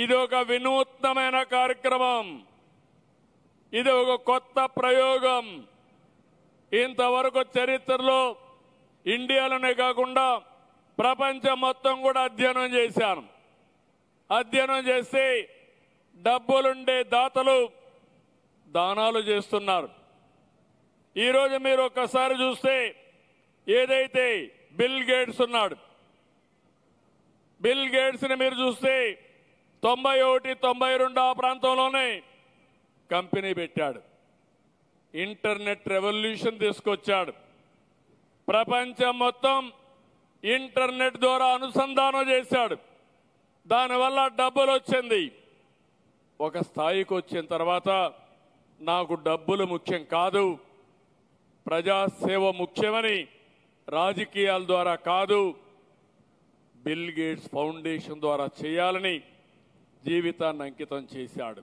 ఇది ఒక వినూత్నమైన కార్యక్రమం. ఇది ఒక కొత్త ప్రయోగం. ఇంతవరకు చరిత్రలో ఇండియాలోనే కాకుండా ప్రపంచం మొత్తం కూడా అధ్యయనం చేశాను. అధ్యయనం చేసి డబ్బులుండే దాతలు దానాలు చేస్తున్నారు. ఈరోజు మీరు ఒక్కసారి చూస్తే ఏదైతే బిల్ గేట్స్ ఉన్నాడు, బిల్ గేట్స్ని మీరు చూస్తే 91, 92 ఆ ప్రాంతంలోనే కంపెనీ పెట్టాడు. ఇంటర్నెట్ రెవల్యూషన్ తీసుకొచ్చాడు. ప్రపంచం మొత్తం ఇంటర్నెట్ ద్వారా అనుసంధానం చేశాడు. దానివల్ల డబ్బులు వచ్చింది. ఒక స్థాయికి వచ్చిన తర్వాత నాకు డబ్బులు ముఖ్యం కాదు, ప్రజాసేవ ముఖ్యమని రాజకీయాల ద్వారా కాదు, బిల్ గేట్స్ ఫౌండేషన్ ద్వారా చేయాలని జీవితాన్ని అంకితం చేశాడు.